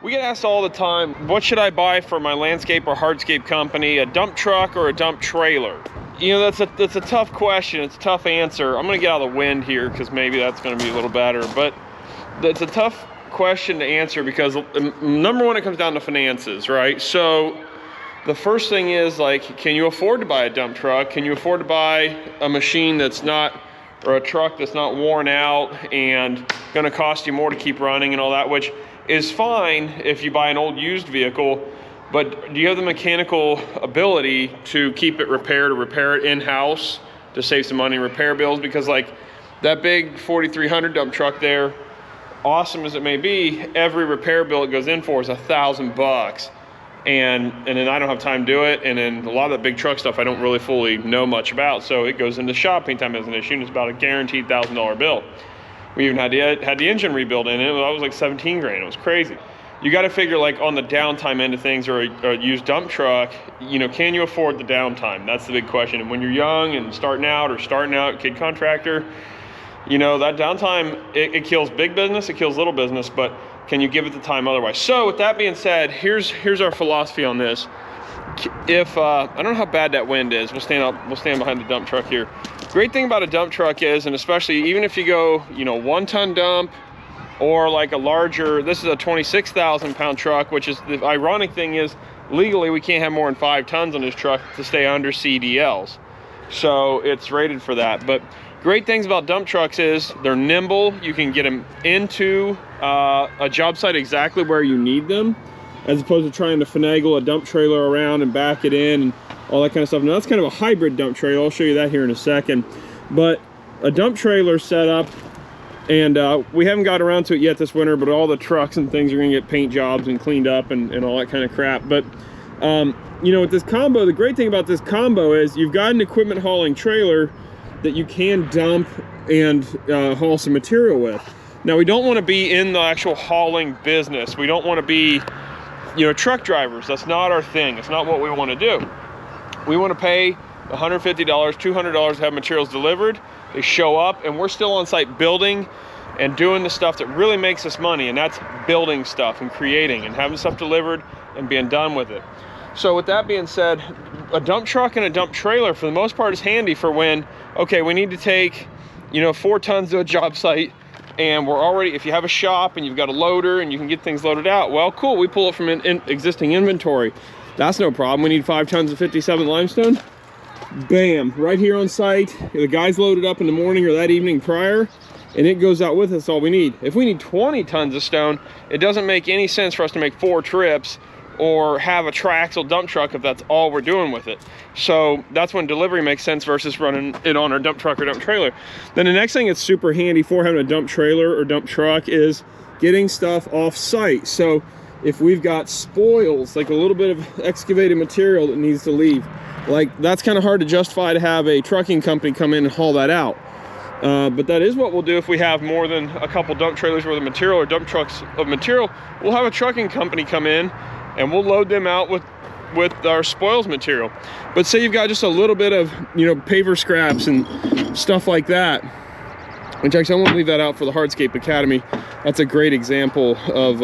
We get asked all the time, what should I buy for my landscape or hardscape company, a dump truck or a dump trailer? You know, that's a tough question. It's a tough answer. I'm gonna get out of the wind here because maybe that's gonna be a little better, but it's a tough question to answer because number one, it comes down to finances, right? So the first thing is, like, can you afford to buy a dump truck? Can you afford to buy a machine that's not, or a truck that's not worn out and gonna cost you more to keep running and all that, which is fine if you buy an old used vehicle, but do you have the mechanical ability to keep it repaired or repair it in-house to save some money in repair bills? Because like that big 4300 dump truck there, awesome as it may be, every repair bill it goes in for is $1,000. And then I don't have time to do it, and then a lot of the big truck stuff I don't really fully know much about, so it goes into shop anytime as an issue, and it's about a guaranteed $1,000 bill. We even had the engine rebuilt in it. That was like 17 grand. It was crazy. You got to figure, like, on the downtime end of things, or a used dump truck, you know, can you afford the downtime? That's the big question. And when you're young and starting out kid contractor, you know, that downtime, it kills big business, it kills little business, but can you give it the time otherwise? So with that being said, here's our philosophy on this. If I don't know how bad that wind is, we'll stand behind the dump truck here. Great thing about a dump truck is, and especially even if you go, you know, 1-ton dump or like a larger, this is a 26,000 pound truck, which is the ironic thing is legally we can't have more than 5 tons on this truck to stay under CDLs. So it's rated for that. But great things about dump trucks is they're nimble. You can get them into a job site exactly where you need them, as opposed to trying to finagle a dump trailer around and back it in and all that kind of stuff. Now that's kind of a hybrid dump trailer. I'll show you that here in a second. But a dump trailer setup, and we haven't got around to it yet this winter, but all the trucks and things are gonna get paint jobs and cleaned up and all that kind of crap. But you know, with this combo, the great thing about this combo is you've got an equipment hauling trailer that you can dump and haul some material with. Now, we don't want to be in the actual hauling business. We don't want to be, you know, truck drivers. That's not our thing. It's not what we want to do. We want to pay $150, $200 to have materials delivered. They show up, and we're still on site building and doing the stuff that really makes us money, and that's building stuff and creating and having stuff delivered and being done with it. So with that being said, a dump truck and a dump trailer for the most part is handy for when, okay, we need to take, you know, 4 tons to a job site, and we're already, if you have a shop and you've got a loader and you can get things loaded out, well, cool, we pull it from existing inventory. That's no problem. We need 5 tons of 57 limestone. Bam, right here on site. The guy's loaded up in the morning or that evening prior, and it goes out with us all we need. If we need 20 tons of stone, it doesn't make any sense for us to make 4 trips or have a triaxle dump truck if that's all we're doing with it. So that's when delivery makes sense versus running it on our dump truck or dump trailer. Then the next thing that's super handy for having a dump trailer or dump truck is getting stuff off site. So if we've got spoils, like a little bit of excavated material that needs to leave, like that's kind of hard to justify to have a trucking company come in and haul that out. But that is what we'll do if we have more than a couple dump trailers worth of material or dump trucks of material. We'll have a trucking company come in and we'll load them out with our spoils material. But say you've got just a little bit of, you know, paver scraps and stuff like that, which actually I won't leave that out for the Hardscape Academy. That's a great example of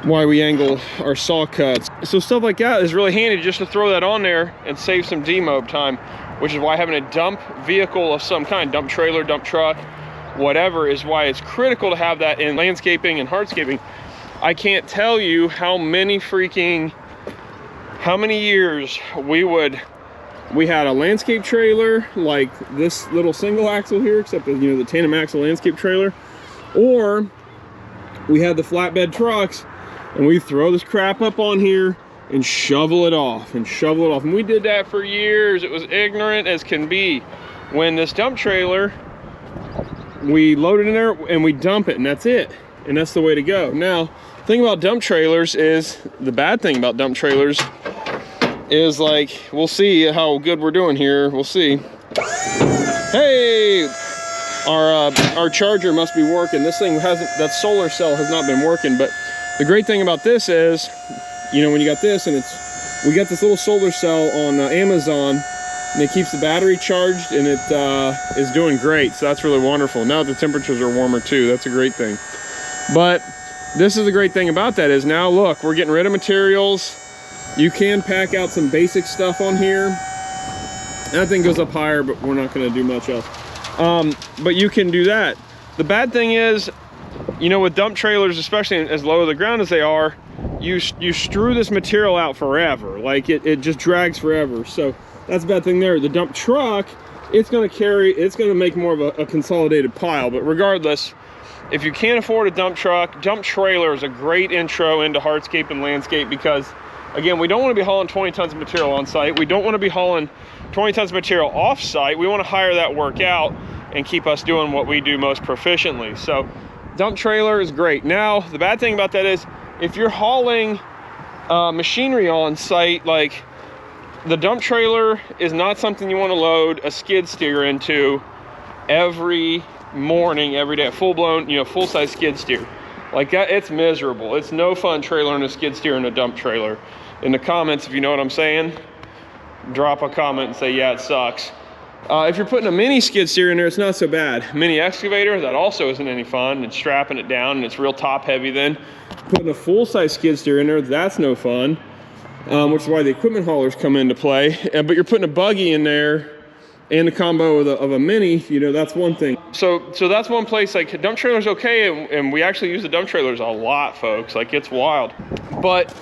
why we angle our saw cuts. So stuff like that is really handy just to throw that on there and save some demob time, which is why having a dump vehicle of some kind, dump trailer, dump truck, whatever, is why it's critical to have that in landscaping and hardscaping. I can't tell you how many years we had a landscape trailer like this little single axle here, except you know, the tandem axle landscape trailer, or we had the flatbed trucks and we throw this crap up on here and shovel it off and shovel it off. And we did that for years. It was ignorant as can be. When this dump trailer, we load it in there and we dump it, and that's it. And that's the way to go. Now, the thing about dump trailers is, the bad thing about dump trailers is, like, we'll see how good we're doing here. We'll see. Hey, our charger must be working. This thing hasn't, that solar cell has not been working. But the great thing about this is, you know, when you got this, and we got this little solar cell on Amazon, and it keeps the battery charged, and it is doing great. So that's really wonderful. Now the temperatures are warmer too. That's a great thing. But this is the great thing about that is now look, we're getting rid of materials. You can pack out some basic stuff on here. That thing goes up higher, but we're not gonna do much else. But you can do that. The bad thing is, you know, with dump trailers, especially as low to the ground as they are, you strew this material out forever. Like it just drags forever. So that's a bad thing there. The dump truck, it's gonna make more of a consolidated pile. But regardless, if you can't afford a dump truck, dump trailer is a great intro into hardscape and landscape because, again, we don't want to be hauling 20 tons of material on site. We don't want to be hauling 20 tons of material off site. We want to hire that work out and keep us doing what we do most proficiently. So dump trailer is great. Now, the bad thing about that is if you're hauling machinery on site, like the dump trailer is not something you want to load a skid steer into every morning, every day, full-blown, you know, full-size skid steer. Like that, it's miserable. It's no fun trailering a skid steer in a dump trailer. In the comments, if you know what I'm saying, drop a comment and say, yeah, it sucks. If you're putting a mini skid steer in there, it's not so bad. Mini excavator, that also isn't any fun. And strapping it down, and it's real top heavy then. Putting a full-size skid steer in there, that's no fun. Which is why the equipment haulers come into play. But you're putting a buggy in there and a combo of a mini, you know, that's one thing. So that's one place, like dump trailer's okay, and we actually use the dump trailers a lot, folks. Like it's wild. But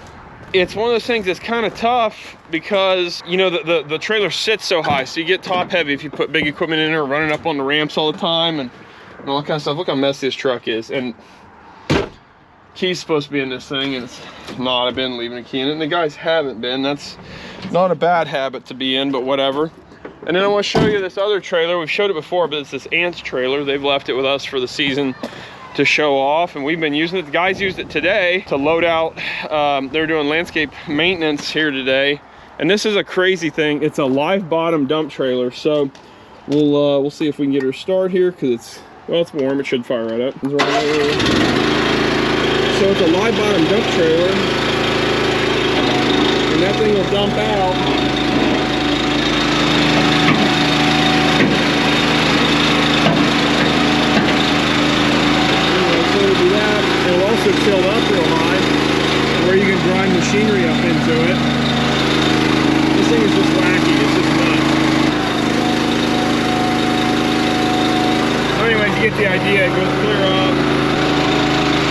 it's one of those things that's kind of tough because, you know, the trailer sits so high, so you get top heavy if you put big equipment in there, running up on the ramps all the time and all that kind of stuff. Look how messy this truck is. And key's supposed to be in this thing, and it's not. I've been leaving a key in it, and the guys haven't been. That's not a bad habit to be in, but whatever. And then I want to show you this other trailer. We've showed it before, but it's this Ants trailer. They've left it with us for the season to show off, and we've been using it. The guys used it today to load out. They're doing landscape maintenance here today, and this is a crazy thing. It's a live bottom dump trailer. So we'll see if we can get her start here because it's warm. It should fire right up. So it's a live bottom dump trailer, and that thing will dump out. It'll also tilt up real high where you can drive machinery up into it. This thing is just wacky, it's just nuts. So anyways, you get the idea, it goes clear up.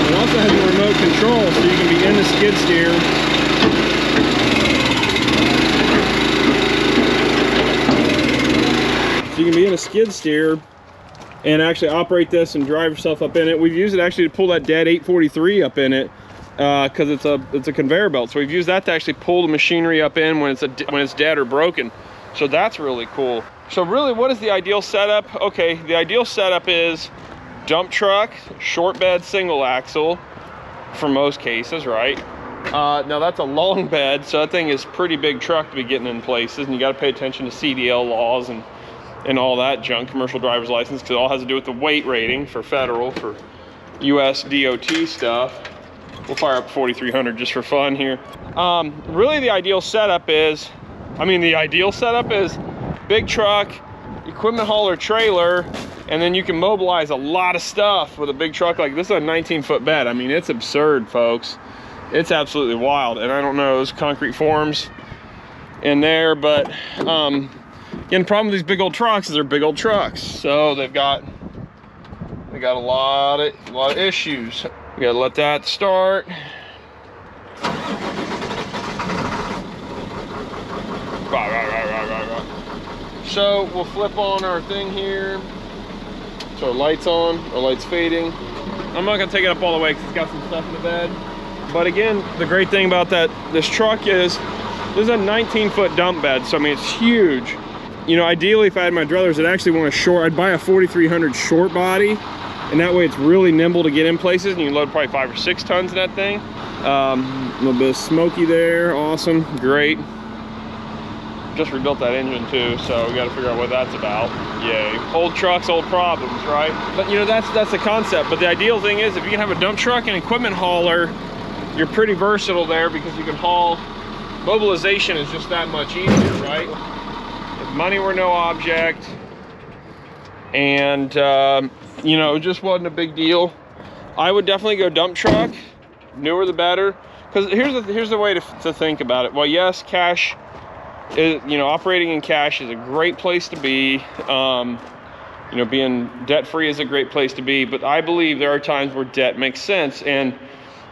It also has a remote control, so you can be in the skid steer. So you can be in a skid steer and actually operate this and drive yourself up in it. We've used it actually to pull that dead 843 up in it because it's a conveyor belt. So we've used that to actually pull the machinery up in when it's dead or broken. So that's really cool. So really, what is the ideal setup? Okay, the ideal setup is dump truck, short bed, single axle for most cases, right? Now that's a long bed, so that thing is pretty big truck to be getting in places, and you got to pay attention to CDL laws and all that junk, commercial driver's license, because it all has to do with the weight rating for federal, for US DOT stuff. We'll fire up 4300 just for fun here. Really the ideal setup is, big truck, equipment hauler trailer, and then you can mobilize a lot of stuff with a big truck. Like this is a 19-foot bed. I mean, it's absurd, folks. It's absolutely wild. And I don't know, those concrete forms in there, but again, the problem with these big old trucks is they're big old trucks. So they got a lot of issues. We gotta let that start. So we'll flip on our thing here. So our light's on, our light's fading. I'm not gonna take it up all the way because it's got some stuff in the bed. But again, the great thing about this truck is this is a 19-foot dump bed. So I mean, it's huge. You know, ideally, if I had my druthers, I'd buy a 4300 short body, and that way it's really nimble to get in places, and you can load probably 5 or 6 tons in that thing. A little bit of smoky there, awesome, great. Just rebuilt that engine too, so we got to figure out what that's about. Yay. Old trucks, old problems, right? But you know, that's the concept. But the ideal thing is if you can have a dump truck and equipment hauler, you're pretty versatile there because you can haul. Mobilization is just that much easier, right? If money were no object, and you know, it just wasn't a big deal, I would definitely go dump truck. Newer the better. Because here's the way to think about it. Well, yes, cash is, you know, operating in cash is a great place to be. You know, being debt-free is a great place to be, but I believe there are times where debt makes sense, and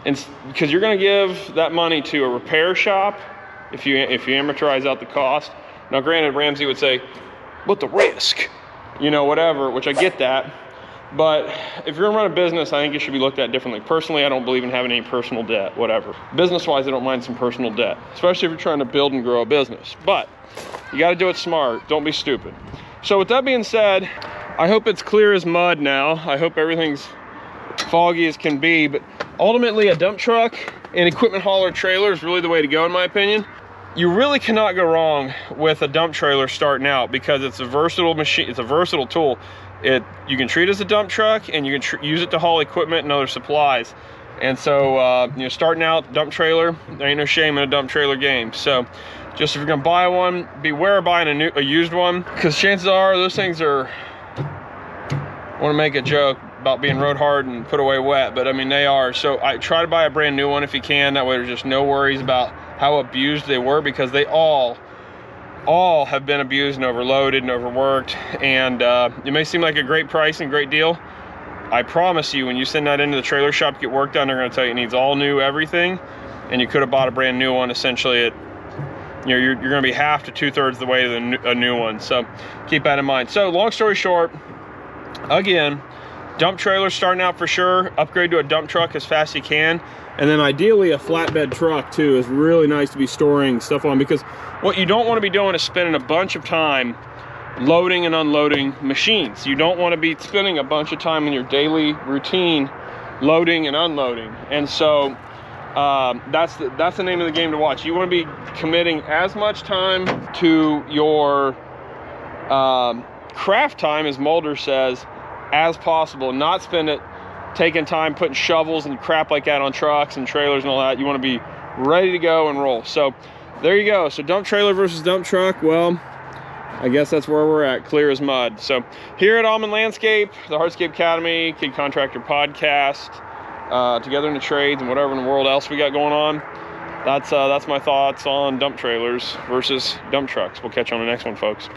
because you're going to give that money to a repair shop if you amortize out the cost. Now, granted, Ramsey would say, "But the risk," you know, whatever, which I get that. But if you're gonna run a business, I think it should be looked at differently. Personally, I don't believe in having any personal debt, whatever. Business-wise, I don't mind some personal debt, especially if you're trying to build and grow a business. But you gotta do it smart, don't be stupid. So with that being said, I hope it's clear as mud now. I hope everything's foggy as can be, but ultimately a dump truck and equipment hauler trailer is really the way to go in my opinion. You really cannot go wrong with a dump trailer starting out because it's a versatile machine, it's a versatile tool. You can treat it as a dump truck and you can use it to haul equipment and other supplies. And so, you know, starting out dump trailer, there ain't no shame in a dump trailer game. So just if you're gonna buy one, beware of buying a used one, because chances are those things are, I wanna make a joke about being rode hard and put away wet, but I mean, they are. So I try to buy a brand new one if you can. That way there's just no worries about how abused they were, because they all have been abused and overloaded and overworked. And it may seem like a great price and great deal. I promise you, when you send that into the trailer shop to get work done, they're gonna tell you it needs all new everything, and you could have bought a brand new one. Essentially, you know, you're gonna be half to 2/3 the way to a new one. So keep that in mind. So long story short, again, dump trailer starting out for sure. Upgrade to a dump truck as fast as you can. And then ideally a flatbed truck too is really nice to be storing stuff on, because what you don't want to be doing is spending a bunch of time loading and unloading machines. You don't want to be spending a bunch of time in your daily routine loading and unloading. And so that's the name of the game to watch. You want to be committing as much time to your craft time, as Mulder says, as possible. Not spend it taking time putting shovels and crap like that on trucks and trailers and all that. You want to be ready to go and roll. So there you go. So dump trailer versus dump truck, well, I guess that's where we're at, clear as mud. So here at Almond Landscape, the Hardscape Academy, Kid Contractor Podcast, Together in the Trades, and whatever in the world else we got going on, that's my thoughts on dump trailers versus dump trucks. We'll catch you on the next one, folks.